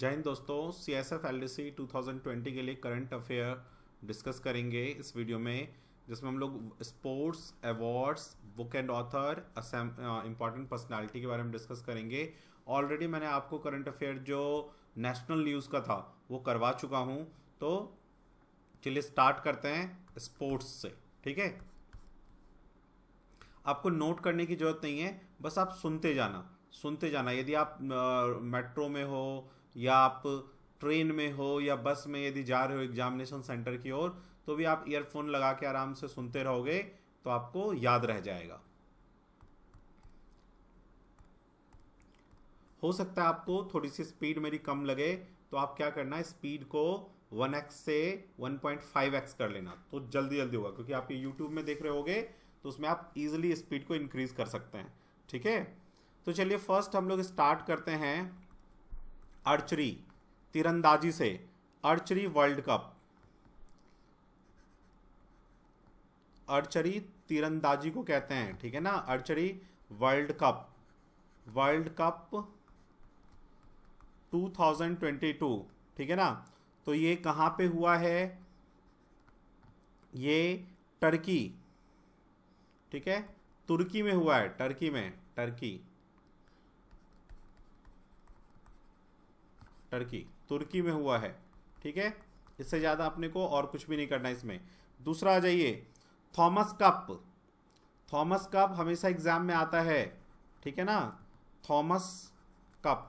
जय हिंद दोस्तों। CSF LDC 2020 के लिए करंट अफेयर डिस्कस करेंगे इस वीडियो में, जिसमें हम लोग sports awards, book and author, important personality के बारे में डिस्कस करेंगे। ऑलरेडी मैंने आपको करंट अफेयर जो नेशनल न्यूज़ का था वो करवा चुका हूँ, तो चलिए स्टार्ट करते हैं स्पोर्ट्स से। ठीक है, आपको नोट करने की ज़रूरत नहीं है, बस आप सुनते जाना। यदि आप मेट्रो में हो या आप ट्रेन में हो या बस में यदि जा रहे हो एग्जामिनेशन सेंटर की ओर, तो भी आप ईयरफोन लगा के आराम से सुनते रहोगे तो आपको याद रह जाएगा। हो सकता है आपको थोड़ी सी स्पीड मेरी कम लगे, तो आप क्या करना है, स्पीड को 1x से 1.5x कर लेना, तो जल्दी जल्दी होगा। क्योंकि आप ये YouTube में देख रहे होगे तो उसमें आप इजीली स्पीड को इंक्रीज कर सकते हैं। ठीक है, तो चलिए फर्स्ट हम लोग स्टार्ट करते हैं आर्चरी, तीरंदाजी से। आर्चरी वर्ल्ड कप, आर्चरी तीरंदाजी को कहते हैं, ठीक है ना। आर्चरी वर्ल्ड कप 2022, ठीक है ना। तो ये कहाँ पे हुआ है? ये टर्की, ठीक है, तुर्की में हुआ है। तुर्की में हुआ है। ठीक है, इससे ज़्यादा अपने को और कुछ भी नहीं करना इसमें। दूसरा आ जाइए, थॉमस कप हमेशा एग्जाम में आता है, ठीक है ना। Thomas cup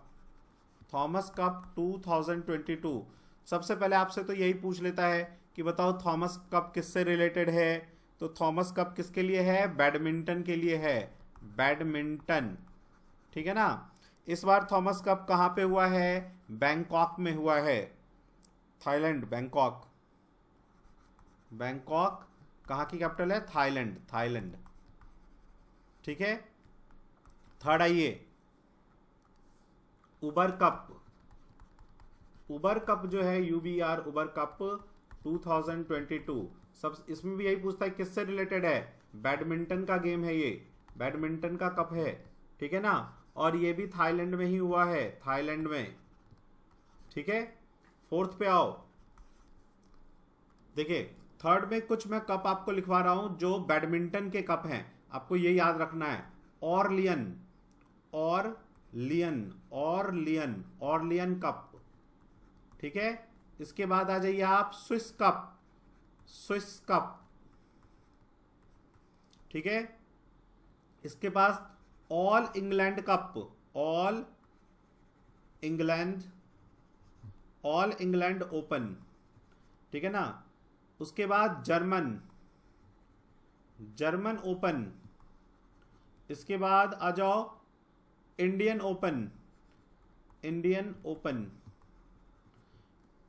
2022। सबसे पहले आपसे तो यही पूछ लेता है कि बताओ थॉमस कप किससे रिलेटेड है। तो थॉमस कप किसके लिए है? बैडमिंटन के लिए है, बैडमिंटन, ठीक है ना। इस बार थॉमस कप कहाँ पे हुआ है? बैंकॉक में हुआ है, थाईलैंड। बैंकॉक कहाँ की कैपिटल है? थाईलैंड। ठीक है, थर्ड आइए, उबर कप जो है UBR उबर कप 2022। सब इसमें भी यही पूछता है किससे रिलेटेड है। बैडमिंटन का गेम है, ये बैडमिंटन का कप है, ठीक है ना। और ये भी थाईलैंड में ही हुआ है, थाईलैंड में। ठीक है, फोर्थ पे आओ। देखिए, थर्ड में कुछ मैं कप आपको लिखवा रहा हूं जो बैडमिंटन के कप हैं, आपको ये याद रखना है। ऑरलियन कप, ठीक है। इसके बाद आ जाइए आप स्विस कप, ठीक है। इसके पास ऑल इंग्लैंड ओपन, ठीक है ना। उसके बाद जर्मन ओपन। इसके बाद आ जाओ इंडियन ओपन,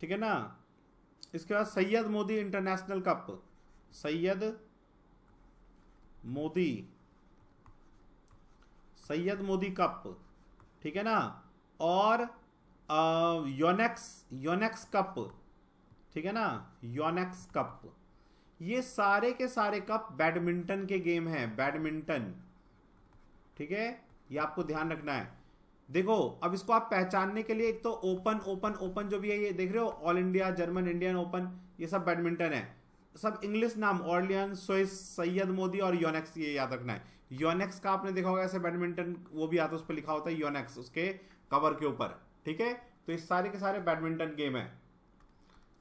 ठीक है ना। इसके बाद Syed Modi international cup, Syed Modi cup, ठीक है ना। और योनेक्स कप, ठीक है ना, योनेक्स कप। ये सारे के सारे कप बैडमिंटन के गेम हैं, बैडमिंटन, ठीक है। ये आपको ध्यान रखना है। देखो, अब इसको आप पहचानने के लिए, एक तो ओपन जो भी है, ये देख रहे हो, all India, German, Indian open, ये सब बैडमिंटन है। सब इंग्लिश नाम, ऑर्लियन, स्विस, सैयद मोदी और योनेक्स, ये याद रखना है। योनेक्स का आपने देखा होगा ऐसे बैडमिंटन वो भी आता है, उस पर लिखा होता है योनेक्स उसके कवर के ऊपर, ठीक है। तो ये सारे के सारे बैडमिंटन गेम है।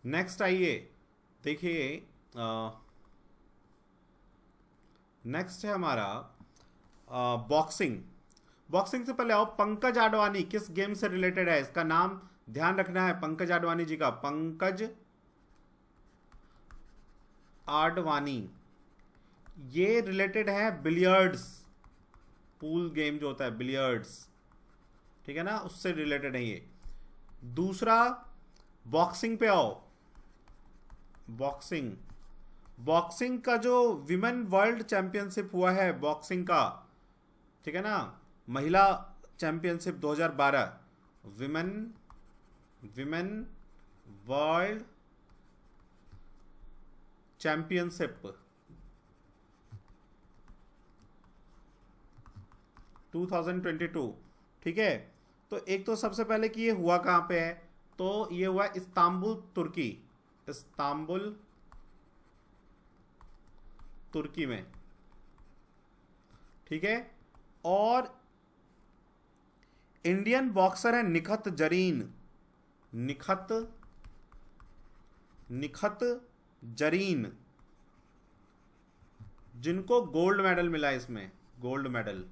नेक्स्ट आइए, देखिए, नेक्स्ट है हमारा बॉक्सिंग से पहले आओ, पंकज आडवाणी किस गेम से रिलेटेड है? इसका नाम ध्यान रखना है, पंकज आडवाणी जी का। पंकज आडवाणी, ये रिलेटेड है बिलियर्ड्स, पूल गेम जो होता है बिलियर्ड्स, ठीक है ना, उससे रिलेटेड है ये। दूसरा, बॉक्सिंग पे आओ। बॉक्सिंग का जो विमेन वर्ल्ड चैंपियनशिप हुआ है बॉक्सिंग का, ठीक है ना, महिला चैंपियनशिप 2012, विमेन वर्ल्ड चैंपियनशिप 2022, ठीक है। तो एक तो सबसे पहले कि ये हुआ कहाँ पे है, तो ये हुआ इस्तांबुल तुर्की, इस्तांबुल तुर्की में, ठीक है। और इंडियन बॉक्सर है निखत जरीन, निखत जरीन, जिनको गोल्ड मेडल मिला है इसमें, गोल्ड मेडल,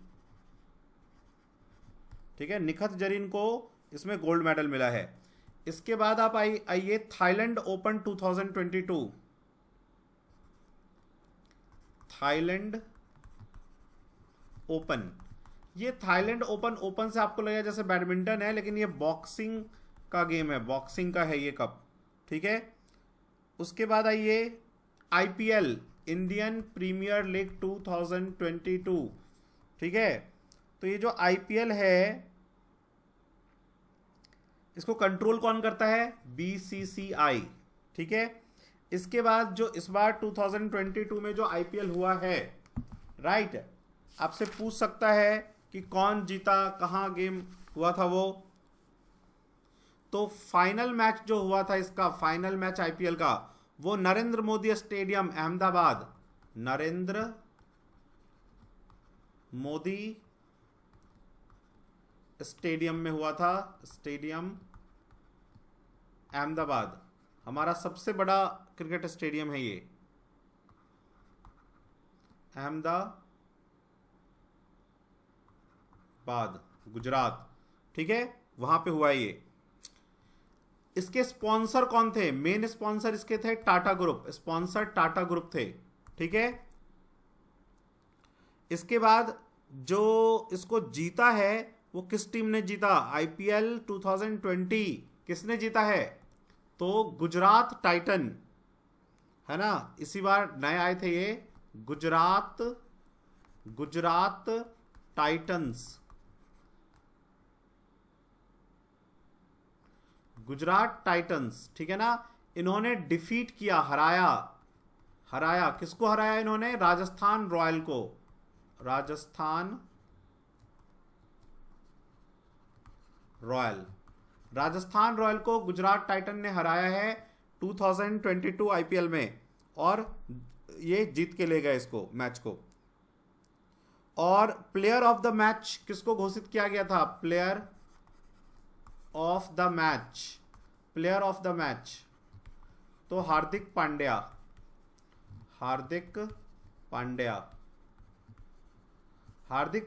ठीक है। निखत जरीन को इसमें गोल्ड मेडल मिला है। इसके बाद आप आइए थाईलैंड ओपन 2022, थाईलैंड ओपन। ये थाईलैंड ओपन से आपको लगेगा जैसे बैडमिंटन है, लेकिन ये बॉक्सिंग का गेम है, बॉक्सिंग का है ये कप, ठीक है। उसके बाद आइए आईपीएल, इंडियन प्रीमियर लीग 2022, ठीक है। तो ये जो आईपीएल है इसको कंट्रोल कौन करता है, बीसीसीआई, ठीक है। इसके बाद जो इस बार 2022 में जो आईपीएल हुआ है, राइट, आपसे पूछ सकता है कि कौन जीता, कहां गेम हुआ था वो। तो फाइनल मैच जो हुआ था इसका, फाइनल मैच आईपीएल का, वो नरेंद्र मोदी स्टेडियम अहमदाबाद, नरेंद्र मोदी स्टेडियम में हुआ था, स्टेडियम अहमदाबाद, हमारा सबसे बड़ा क्रिकेट स्टेडियम है ये, अहमदाबाद गुजरात, ठीक है, वहां पे हुआ ये। इसके स्पॉन्सर कौन थे, मेन स्पॉन्सर इसके थे Tata group, sponsor Tata group थे, ठीक है। इसके बाद जो इसको जीता है वो किस टीम ने जीता, आईपीएल 2020 किसने जीता है, तो गुजरात टाइटन, है ना, इसी बार नए आए थे ये, गुजरात टाइटंस, गुजरात टाइटंस, ठीक है ना। इन्होंने डिफीट किया, हराया किसको हराया इन्होंने, राजस्थान रॉयल को, राजस्थान रॉयल को गुजरात टाइटन ने हराया है 2022 आईपीएल में, और ये जीत के ले गए इसको, मैच को। और प्लेयर ऑफ द मैच किसको घोषित किया गया था, प्लेयर ऑफ द मैच, तो हार्दिक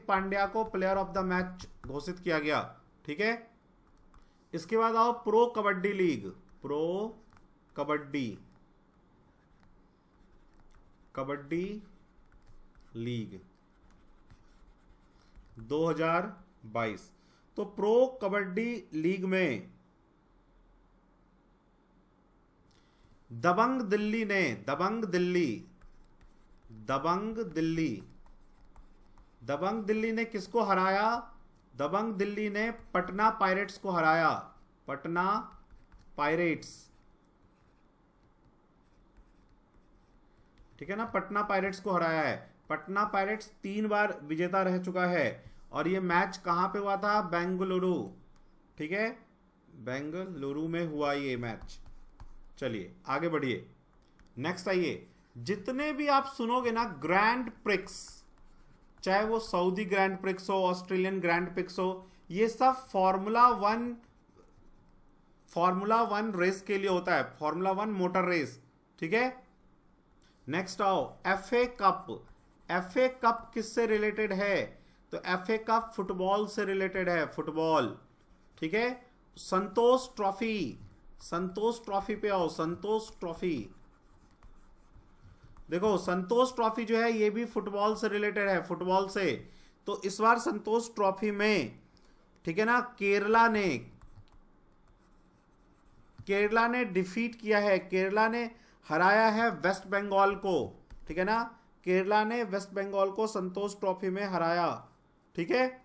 पांड्या को प्लेयर ऑफ द मैच घोषित किया गया, ठीक है। इसके बाद आओ pro kabaddi league, pro kabaddi league 2022। तो प्रो कबड्डी लीग में दबंग दिल्ली ने किसको हराया, दबंग दिल्ली ने पटना पायरेट्स को हराया, पटना पायरेट्स, ठीक है ना, पटना पायरेट्स को हराया है। पटना पायरेट्स 3 बार विजेता रह चुका है, और ये मैच कहां पे हुआ था, बेंगलुरु, ठीक है, बेंगलुरु में हुआ ये मैच। चलिए आगे बढ़िए, नेक्स्ट आइए। जितने भी आप सुनोगे ना ग्रैंड प्रिक्स, चाहे वो सऊदी ग्रैंड प्रिक्स हो, ऑस्ट्रेलियन ग्रैंड प्रिक्स हो, ये सब फॉर्मूला वन रेस के लिए होता है, फॉर्मूला 1 मोटर रेस, ठीक है। नेक्स्ट आओ एफए कप किससे रिलेटेड है, तो एफए कप फुटबॉल से रिलेटेड है, फुटबॉल, ठीक है। संतोष ट्रॉफी पे आओ, संतोष ट्रॉफी, देखो संतोष ट्रॉफी जो है ये भी फुटबॉल से रिलेटेड है, फुटबॉल से। तो इस बार संतोष ट्रॉफी में, ठीक है ना, केरला ने डिफीट किया है, केरला ने हराया है वेस्ट बंगाल को, ठीक है ना, केरला ने वेस्ट बंगाल को संतोष ट्रॉफी में हराया, ठीक है।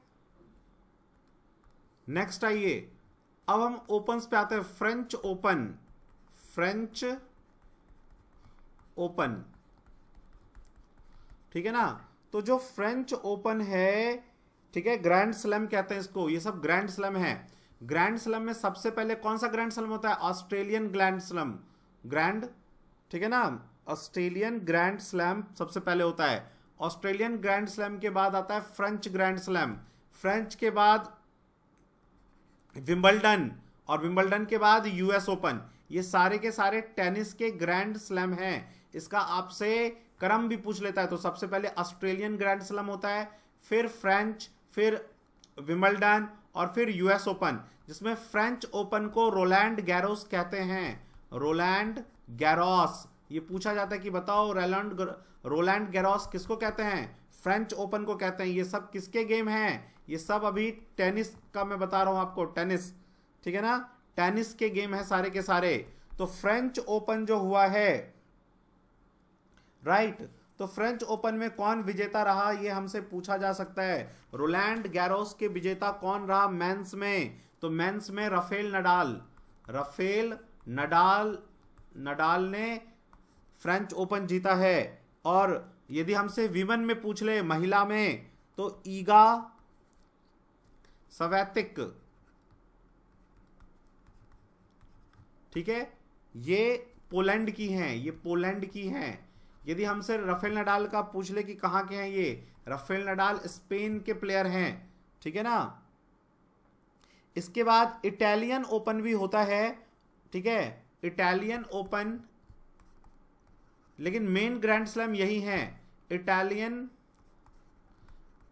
नेक्स्ट आइए, अब हम ओपन्स पे आते हैं, फ्रेंच ओपन, ठीक है ना। तो जो फ्रेंच ओपन है, ठीक है, ग्रैंड स्लैम कहते हैं इसको, ये सब ग्रैंड स्लैम है। ग्रैंड स्लैम में सबसे पहले कौन सा ग्रैंड स्लैम होता है? ऑस्ट्रेलियन ग्रैंड स्लैम, ग्रैंड, ठीक है ना, ऑस्ट्रेलियन ग्रैंड स्लैम सबसे पहले होता है। ऑस्ट्रेलियन ग्रैंड स्लैम के बाद आता है फ्रेंच ग्रैंड स्लैम, फ्रेंच के बाद विंबलडन, और विंबलडन के बाद यूएस ओपन। ये सारे के सारे टेनिस के ग्रैंड स्लैम हैं। इसका आपसे क्रम भी पूछ लेता है, तो सबसे पहले ऑस्ट्रेलियन ग्रैंड स्लैम होता है, फिर फ्रेंच, फिर विंबलडन और फिर यूएस ओपन, जिसमें फ्रेंच ओपन को रोलैंड गैरोस कहते हैं। रोलैंड गैरोस, ये पूछा जाता है कि बताओ रोलैंड गैरोस किसको कहते हैं? फ्रेंच ओपन को कहते हैं। ये सब किसके गेम हैं? ये सब अभी टेनिस का मैं बता रहा हूं आपको, टेनिस, ठीक है ना, टेनिस के गेम है सारे के सारे। तो फ्रेंच ओपन जो हुआ है, राइट, तो फ्रेंच ओपन में कौन विजेता रहा ये हमसे पूछा जा सकता है। रोलैंड गैरोस के विजेता कौन रहा मेंस में? तो मेंस में राफेल नडाल ने फ्रेंच ओपन जीता है। और यदि हमसे विमेन में पूछ ले, महिला में, तो ईगा स्वीतेक, ठीक है, ये पोलैंड की हैं, ये पोलैंड की हैं। यदि हमसे राफेल नडाल का पूछ ले कि कहाँ के हैं, ये राफेल नडाल स्पेन के प्लेयर हैं, ठीक है ना। इसके बाद इटालियन ओपन भी होता है, ठीक है, इटालियन ओपन, लेकिन मेन ग्रैंड स्लैम यही है।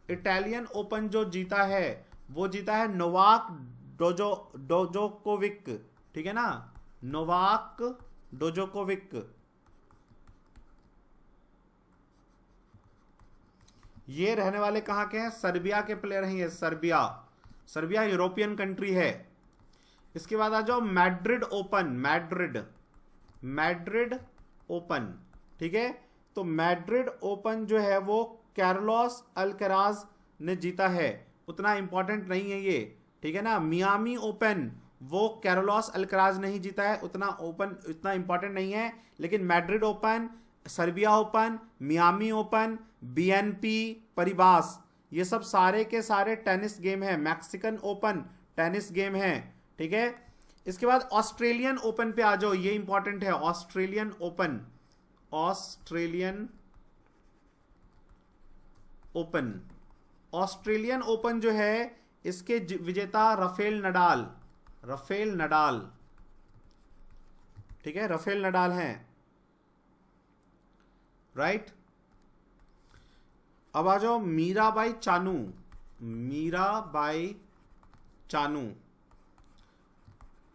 इटालियन ओपन जो जीता है वो जीता है नोवाक डोजोकोविक, ठीक है ना, नोवाक डोजोकोविक। ये रहने वाले कहां के हैं? सर्बिया के प्लेयर हैं ये, सर्बिया यूरोपियन कंट्री है। इसके बाद आ जाओ मैड्रिड ओपन, ठीक है। तो मैड्रिड ओपन जो है वो कार्लोस अल्कराज ने जीता है, उतना इंपॉर्टेंट नहीं है ये, ठीक है ना। मियामी ओपन वो कार्लोस अल्कराज नहीं जीता है, उतना इंपॉर्टेंट नहीं है। लेकिन Madrid open, Serbia open, Miami open, BNP Paribas, ये सब सारे के सारे टेनिस गेम है। मैक्सिकन ओपन टेनिस गेम है, ठीक है। इसके बाद ऑस्ट्रेलियन ओपन पे आ जाओ, ये इंपॉर्टेंट है। ऑस्ट्रेलियन ओपन जो है, इसके विजेता राफेल नडाल, ठीक है, राफेल नडाल हैं, राइट। अब आ जाओ मीराबाई चानू।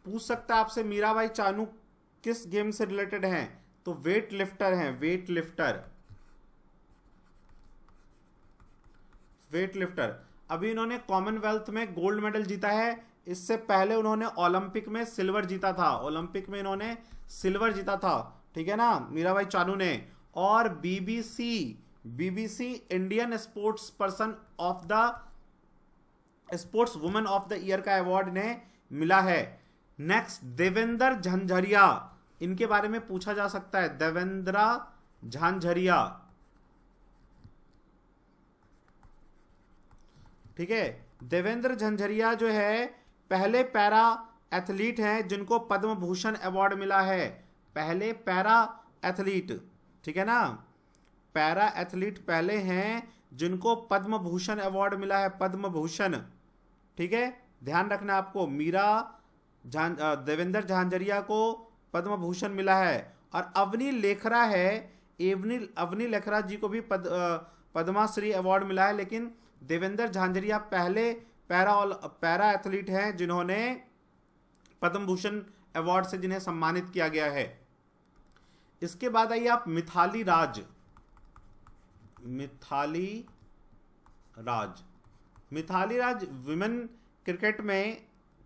पूछ सकता है आपसे मीराबाई चानू किस गेम से रिलेटेड हैं? तो वेट लिफ्टर हैं, वेट लिफ्टर। अभी इन्होंने कॉमनवेल्थ में गोल्ड मेडल जीता है। इससे पहले उन्होंने ओलंपिक में सिल्वर जीता था, ठीक है ना, मीराबाई चानू ने। और BBC Indian sports person of the sports women of the year का अवार्ड इन्हें मिला है। नेक्स्ट देवेंद्र झांझरिया, इनके बारे में पूछा जा सकता है। देवेंद्र झांझरिया, ठीक है। देवेंद्र झांझरिया जो है पहले पैरा एथलीट हैं जिनको पद्म भूषण अवार्ड मिला है। पहले पैरा एथलीट, ठीक है ना, पैरा एथलीट पहले हैं जिनको पद्म भूषण अवार्ड मिला है, पद्म भूषण, ठीक है, ध्यान रखना आपको। देवेंद्र झांझरिया को पद्म भूषण मिला है। और अवनी लेखरा जी को भी पद्माश्री अवार्ड मिला है। लेकिन देवेंद्र झांझरिया पहले पैरा एथलीट हैं जिन्होंने पद्म भूषण अवार्ड से जिन्हें सम्मानित किया गया है। इसके बाद आइए आप मिथाली राज विमेन क्रिकेट में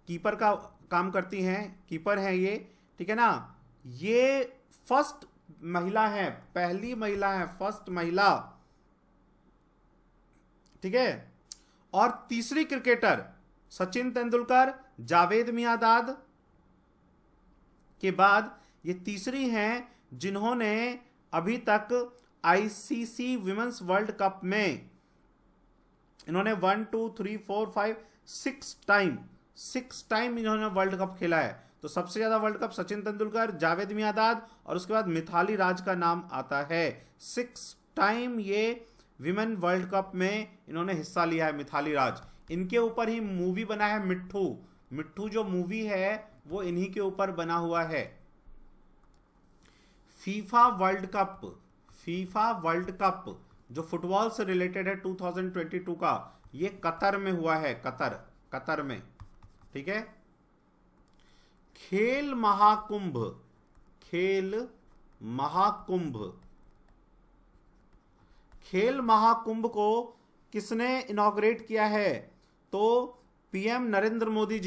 कीपर का काम करती हैं, कीपर हैं ये, ठीक है ना। ये फर्स्ट महिला है, पहली महिला है, फर्स्ट महिला, ठीक है। और तीसरी क्रिकेटर सचिन तेंदुलकर, जावेद मियांदाद के बाद ये तीसरी हैं जिन्होंने अभी तक आईसीसी विमेंस वर्ल्ड कप में इन्होंने 1 2 3 4 5 6 टाइम 6 टाइम इन्होंने वर्ल्ड कप खेला है। तो सबसे ज्यादा वर्ल्ड कप सचिन तेंदुलकर, जावेद मियांदाद और उसके बाद मिथाली राज का नाम आता है। 6 टाइम ये विमेन वर्ल्ड कप में इन्होंने हिस्सा लिया है, मिथाली राज। इनके ऊपर ही मूवी बना है मिट्ठू। मिट्ठू जो मूवी है वो इन्हीं के ऊपर बना हुआ है। फीफा वर्ल्ड कप जो फुटबॉल से रिलेटेड है 2022 का, ये कतर में हुआ है, कतर में, ठीक है। खेल महाकुंभ को किसने इनॉग्रेट किया है? तो पीएम नरेंद्र मोदी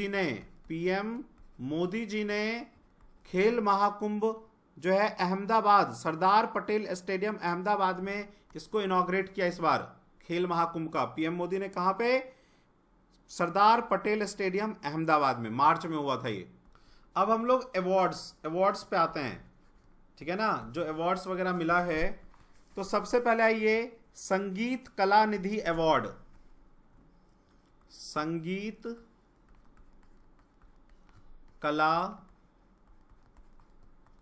जी ने, खेल महाकुंभ जो है अहमदाबाद, सरदार पटेल स्टेडियम अहमदाबाद में इसको इनॉग्रेट किया। इस बार खेल महाकुंभ का पीएम मोदी ने कहां पे? सरदार पटेल स्टेडियम अहमदाबाद में, मार्च में हुआ था ये। अब हम लोग अवार्ड्स पे आते हैं, ठीक है ना, जो अवार्ड्स वगैरह मिला है। तो सबसे पहले आइए संगीत कला निधि अवार्ड। संगीत कला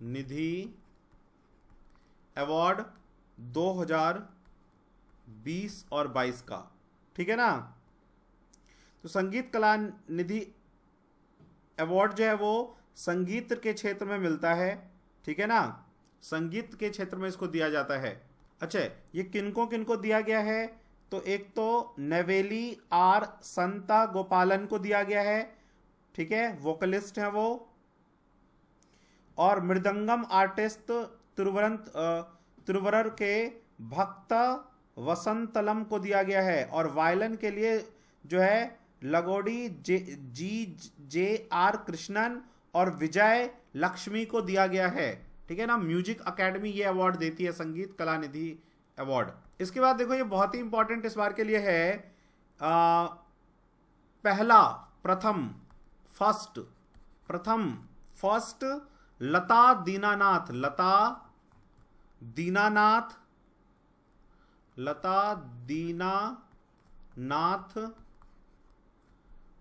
निधि अवार्ड 2020 और 22 का, ठीक है ना। तो संगीत कला निधि अवार्ड जो है वो संगीत के क्षेत्र में मिलता है, ठीक है ना, संगीत के क्षेत्र में इसको दिया जाता है। अच्छा, ये किनको दिया गया है? तो एक तो नेवेली आर संता गोपालन को दिया गया है, ठीक है, वोकलिस्ट हैं वो। और मृदंगम आर्टिस्ट तिरुवरर के भक्त वसंतलम को दिया गया है। और वायलिन के लिए जो है लगोड़ी जे आर कृष्णन और विजय लक्ष्मी को दिया गया है, ठीक है ना। म्यूजिक अकेडमी ये अवार्ड देती है, संगीत कला निधि अवार्ड। इसके बाद देखो, ये बहुत ही इंपॉर्टेंट इस बार के लिए है, फर्स्ट लता दीनानाथ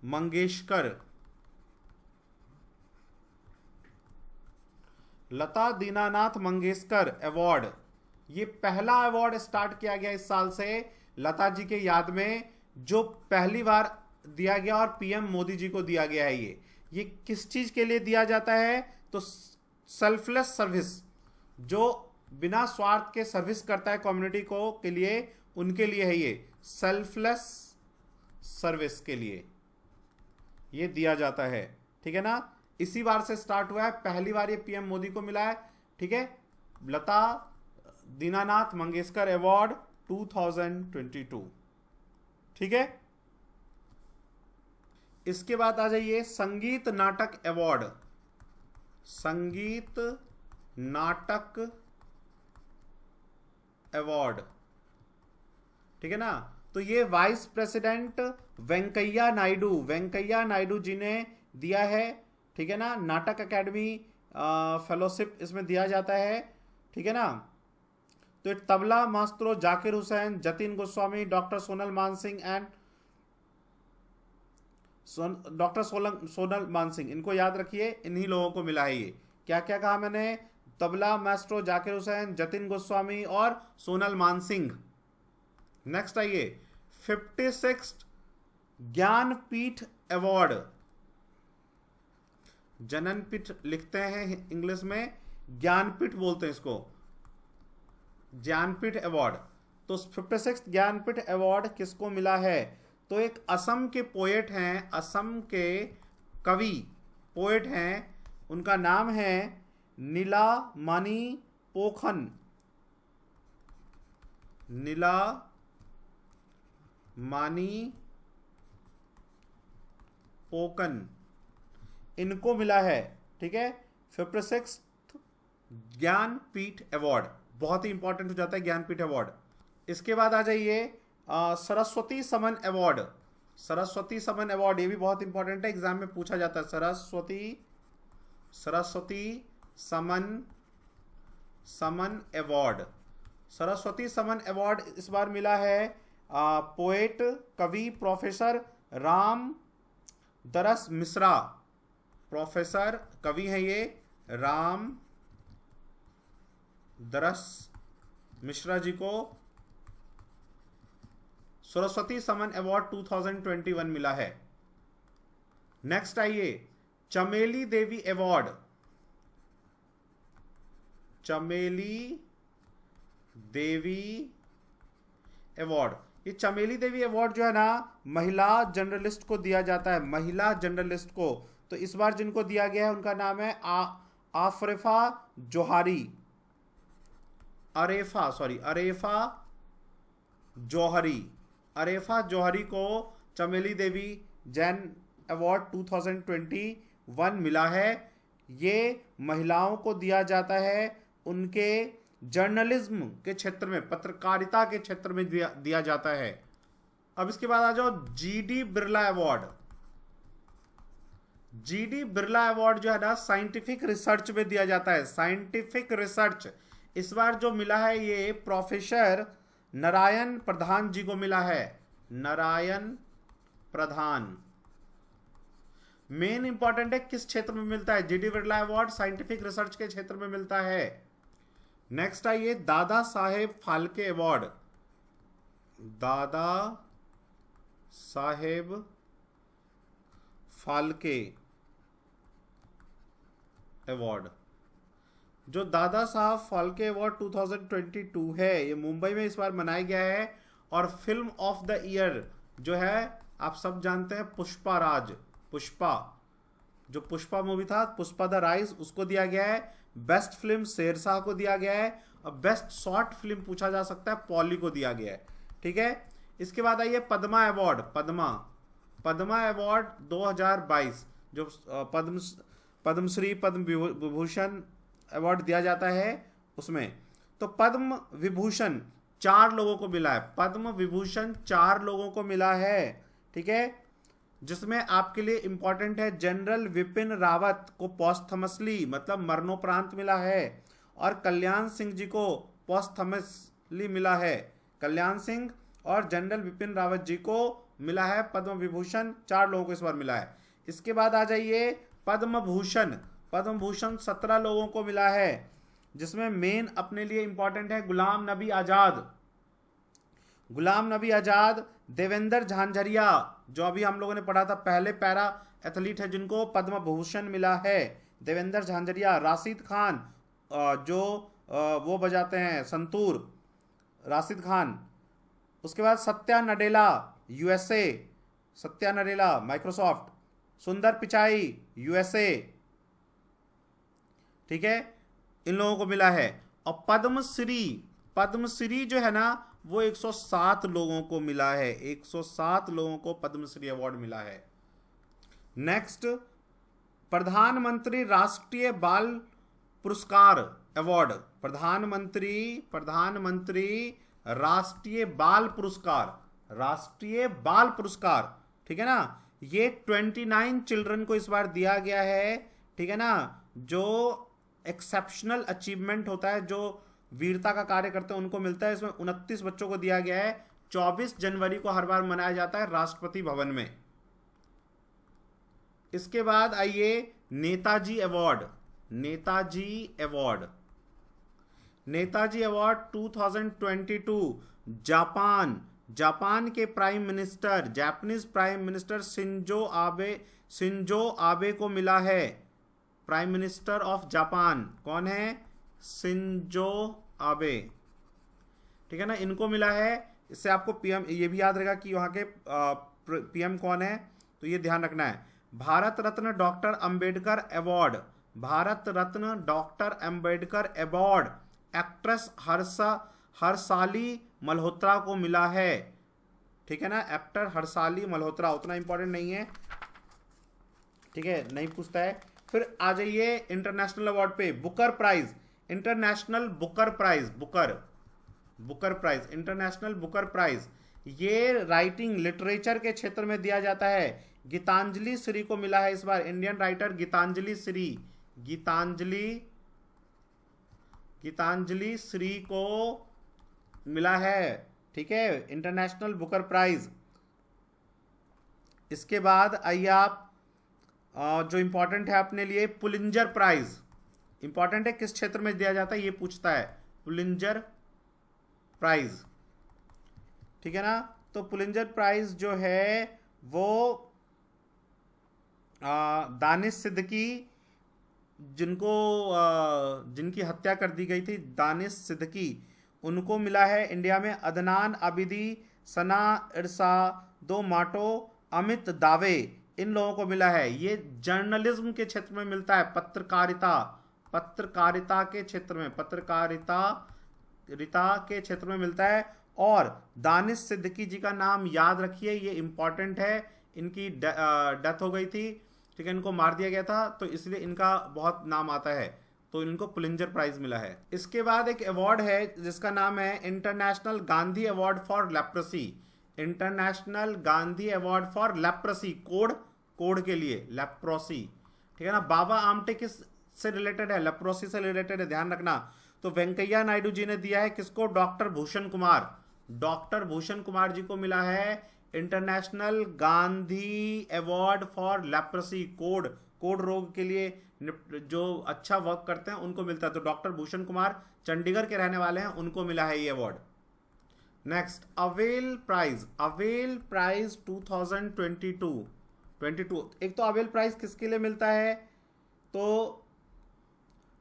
मंगेशकर, लता दीनानाथ मंगेशकर अवार्ड। ये पहला अवार्ड स्टार्ट किया गया इस साल से लता जी के याद में, जो पहली बार दिया गया और पीएम मोदी जी को दिया गया है। ये किस चीज के लिए दिया जाता है? तो सेल्फलेस सर्विस, जो बिना स्वार्थ के सर्विस करता है कम्युनिटी को के लिए, उनके लिए है ये सेल्फलेस सर्विस के लिए ये दिया जाता है, ठीक है ना। इसी बार से स्टार्ट हुआ है, पहली बार ये पीएम मोदी को मिला है, ठीक है। लता दीनानाथ मंगेशकर अवार्ड 2022, ठीक है। इसके बाद आ जाइए संगीत नाटक अवार्ड। संगीत नाटक अवार्ड, ठीक है ना। तो ये वाइस प्रेसिडेंट वेंकैया नायडू जी ने दिया है, ठीक है ना। नाटक अकेडमी फेलोशिप इसमें दिया जाता है, ठीक है ना। तो तबला मास्ट्रो जाकिर हुसैन, जतिन गोस्वामी, डॉक्टर सोनल मानसिंह, इनको याद रखिए, इन्हीं लोगों को मिला है ये। क्या क्या कहा मैंने? तबला मास्ट्रो जाकिर हुसैन, जतिन गोस्वामी और सोनल मानसिंह। नेक्स्ट आइए 56 ज्ञानपीठ अवार्ड। जननपीठ लिखते हैं इंग्लिश में, ज्ञानपीठ बोलते हैं इसको, ज्ञानपीठ अवार्ड। तो 56 ज्ञानपीठ अवार्ड किसको मिला है? तो एक असम के पोएट हैं, असम के कवि पोएट हैं, उनका नाम है नीलामणि पोखन, इनको मिला है, ठीक है। 56 ज्ञानपीठ अवार्ड बहुत ही इंपॉर्टेंट हो जाता है, ज्ञानपीठ अवार्ड। इसके बाद आ जाइए सरस्वती समन अवार्ड। सरस्वती समन अवार्ड ये भी बहुत इंपॉर्टेंट है, एग्जाम में पूछा जाता है। सरस्वती समन अवार्ड। सरस्वती समन अवार्ड इस बार मिला है पोएट, कवि, प्रोफेसर राम दरस मिश्रा, प्रोफेसर कवि हैं ये राम दरस मिश्रा जी को सरस्वती समन अवार्ड 2021 मिला है। नेक्स्ट आइए, चमेली देवी अवार्ड, चमेली देवी अवार्ड, ये चमेली देवी अवार्ड जो है ना महिला जर्नलिस्ट को दिया जाता है, महिला जर्नलिस्ट को। तो इस बार जिनको दिया गया है उनका नाम है आफरेफा जोहारी, अरेफा जौहरी को चमेली देवी जैन अवार्ड 2021 मिला है। ये महिलाओं को दिया जाता है उनके जर्नलिज्म के क्षेत्र में, पत्रकारिता के क्षेत्र में दिया जाता है। अब इसके बाद आ जाओ GD Birla award. GD Birla award जो है ना साइंटिफिक रिसर्च में दिया जाता है, साइंटिफिक रिसर्च। इस बार जो मिला है ये प्रोफेसर नारायण प्रधान जी को मिला है, नारायण प्रधान। मेन इंपॉर्टेंट है किस क्षेत्र में मिलता है, GD Birla award scientific research के क्षेत्र में मिलता है। नेक्स्ट आइए दादा साहेब फाल्के अवार्ड, दादा साहेब फाल्के अवार्ड। जो दादा साहब फाल्के अवार्ड 2022 है ये मुंबई में इस बार मनाया गया है। और फिल्म ऑफ द ईयर जो है आप सब जानते हैं पुष्पा राज, पुष्पा, जो पुष्पा मूवी था पुष्पा द राइज, उसको दिया गया है। बेस्ट फिल्म शेरशाह को दिया गया है और बेस्ट शॉर्ट फिल्म पूछा जा सकता है पॉली को दिया गया है। ठीक है, इसके बाद आइए पद्मा अवार्ड, पद्मा अवार्ड 2022 जो पद्मश्री पद्म विभूषण अवार्ड दिया जाता है उसमें। तो पद्म विभूषण 4 लोगों को मिला है, पद्म विभूषण 4 लोगों को मिला है। ठीक है, जिसमें आपके लिए इंपॉर्टेंट है जनरल विपिन रावत को पोस्थमसली मतलब मरणोपरांत मिला है और कल्याण सिंह जी को पोस्थमसली मिला है। कल्याण सिंह और जनरल विपिन रावत जी को मिला है पद्म विभूषण, 4 लोगों को इस बार मिला है। इसके बाद आ जाइए पद्म भूषण, पद्म भूषण 17 लोगों को मिला है, जिसमें मेन अपने लिए इंपॉर्टेंट है गुलाम नबी आजाद, गुलाम नबी आजाद, देवेंद्र झांझरिया जो अभी हम लोगों ने पढ़ा था पहले पैरा एथलीट है जिनको पद्म भूषण मिला है, देवेंद्र झांझरिया। राशिद खान जो वो बजाते हैं संतूर, राशिद खान। उसके बाद सत्या नडेला यूएसए, सत्या नडेला माइक्रोसॉफ्ट। सुंदर पिचाई यूएसए। ठीक है, इन लोगों को मिला है। और पद्मश्री, पद्मश्री जो है ना वो 107 लोगों को मिला है, 107 लोगों को पद्मश्री अवार्ड मिला है। नेक्स्ट प्रधानमंत्री राष्ट्रीय बाल पुरस्कार अवार्ड, प्रधानमंत्री राष्ट्रीय बाल पुरस्कार, राष्ट्रीय बाल पुरस्कार। ठीक है ना, ये 29 चिल्ड्रन को इस बार दिया गया है। ठीक है ना, जो एक्सेप्शनल अचीवमेंट होता है, जो वीरता का कार्य करते हैं उनको मिलता है। इसमें 29 बच्चों को दिया गया है। 24 जनवरी को हर बार मनाया जाता है राष्ट्रपति भवन में। इसके बाद आइए Netaji award, Netaji award, Netaji award 2022 Japan, Japan के prime minister, Japanese prime minister Shinzo Abe को मिला है। प्राइम मिनिस्टर ऑफ जापान कौन है? Shinzo Abe. ठीक है ना, इनको मिला है। इससे आपको पीएम ये भी याद रहेगा कि वहाँ के पीएम कौन है, तो ये ध्यान रखना है। Bharat Ratna doctor Ambedkar award, Bharat Ratna doctor Ambedkar award actress Harshaali Malhotra को मिला है। ठीक है ना, एक्टर हर्षाली मल्होत्रा, उतना इंपॉर्टेंट नहीं है, ठीक है, नहीं पूछता है। फिर आ जाइए इंटरनेशनल अवार्ड पे, Booker prize, international Booker prize, Booker prize, international Booker prize, ये राइटिंग लिटरेचर के क्षेत्र में दिया जाता है। गीतांजलि श्री को मिला है इस बार, इंडियन राइटर गीतांजलि श्री, गीतांजलि श्री को मिला है। ठीक है, इंटरनेशनल बुकर प्राइज। इसके बाद आइए आप जो इंपॉर्टेंट है अपने लिए, पुलिंजर प्राइज इंपॉर्टेंट है, किस क्षेत्र में दिया जाता है ये पूछता है, पुलिंजर प्राइज, ठीक है ना। तो पुलिंजर प्राइज जो है वो दानिश सिद्दीकी, जिनकी हत्या कर दी गई थी, दानिश सिद्दीकी, उनको मिला है। इंडिया में अदनान आबिदी, सना इरसा, दो माटो, अमित दावे, इन लोगों को मिला है। ये जर्नलिज्म के क्षेत्र में मिलता है, पत्रकारिता के क्षेत्र में, पत्रकारिता के क्षेत्र में मिलता है। और दानिश सिद्दीकी जी का नाम याद रखिए, ये इंपॉर्टेंट है। इनकी डेथ हो गई थी, ठीक है, इनको मार दिया गया था, तो इसलिए इनका बहुत नाम आता है, तो इनको पुलिंजर प्राइज मिला है। इसके बाद एक अवार्ड है जिसका नाम है international Gandhi award for leprosy, international Gandhi award for leprosy, code के लिए लेप्रोसी, ठीक है ना। बाबा आमटे किस से रिलेटेड है, लेप्रोसी से रिलेटेड है, ध्यान रखना। तो वेंकैया नायडू जी ने दिया है किसको, डॉक्टर भूषण कुमार, डॉक्टर भूषण कुमार जी को मिला है international Gandhi award for leprosy, code रोग के लिए जो अच्छा वर्क करते हैं उनको मिलता है। तो डॉक्टर भूषण कुमार चंडीगढ़ के रहने वाले हैं, उनको मिला है ये अवार्ड। Next, avail prize 2022। एक तो अवेल प्राइज किसके लिए मिलता है, तो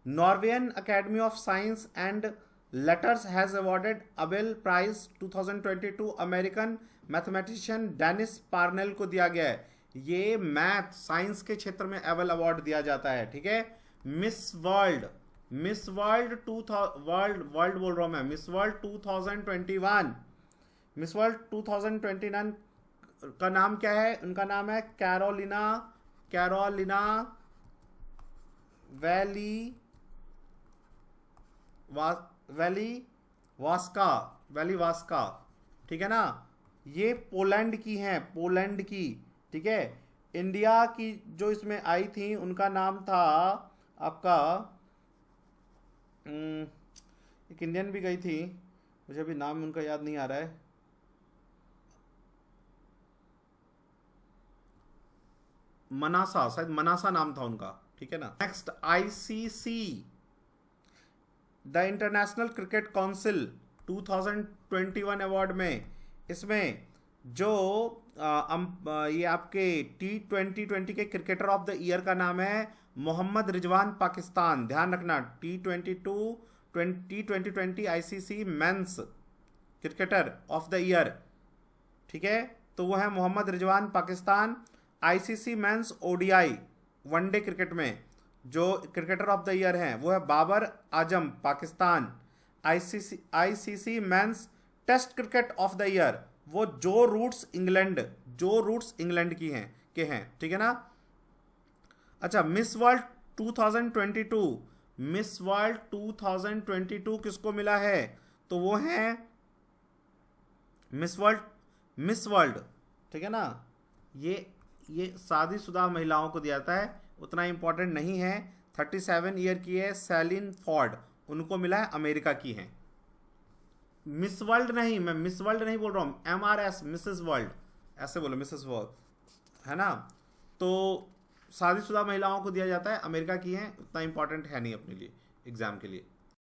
Norwegian Academy of Science and Letters has awarded Abel prize 2022 American mathematician Dennis Parnell को दिया गया है। ये मैथ साइंस के क्षेत्र में अवेल अवार्ड दिया जाता है, ठीक है। मिस वर्ल्ड वर्ल्ड बोल रहा हूं मैं, मिस वर्ल्ड 2021, मिस वर्ल्ड 2029 का नाम क्या है, उनका नाम है कैरोलिना वैली वास्का, ठीक है ना। ये पोलैंड की हैं, पोलैंड की, ठीक है। इंडिया की जो इसमें आई थी उनका नाम था आपका, एक इंडियन भी गई थी, मुझे अभी नाम उनका याद नहीं आ रहा है, मनासा, शायद मनासा नाम था उनका, ठीक है ना। Next, ICC the international cricket council 2021 award में, इसमें जो ये आपके T20 के क्रिकेटर ऑफ द ईयर का नाम है मोहम्मद रिजवान पाकिस्तान, ध्यान रखना। T20 ICC men's cricketer of the year, ठीक है, तो वो है Mohammad Rizwan Pakistan. ICC men's ODI one day cricket में जो क्रिकेटर ऑफ द ईयर हैं वो है Babar Azam Pakistan. ICC men's test cricket of the year वो जो रूट्स इंग्लैंड की हैं ठीक है ना। अच्छा, मिस वर्ल्ड 2022 किसको मिला है, तो वो है मिस वर्ल्ड, ठीक है ना। ये शादीशुदा महिलाओं को दिया जाता है, उतना इंपॉर्टेंट नहीं है। 37 ईयर की है सैलिन फॉर्ड, उनको मिला है, अमेरिका की हैं। मिस वर्ल्ड नहीं, मैं मिस वर्ल्ड नहीं बोल रहा हूँ, MRS मिसेस वर्ल्ड ऐसे बोलो, मिसेस वर्ल्ड, है ना। तो शादीशुदा महिलाओं को दिया जाता है, अमेरिका की हैं, उतना इंपॉर्टेंट है नहीं अपने लिए एग्जाम के लिए।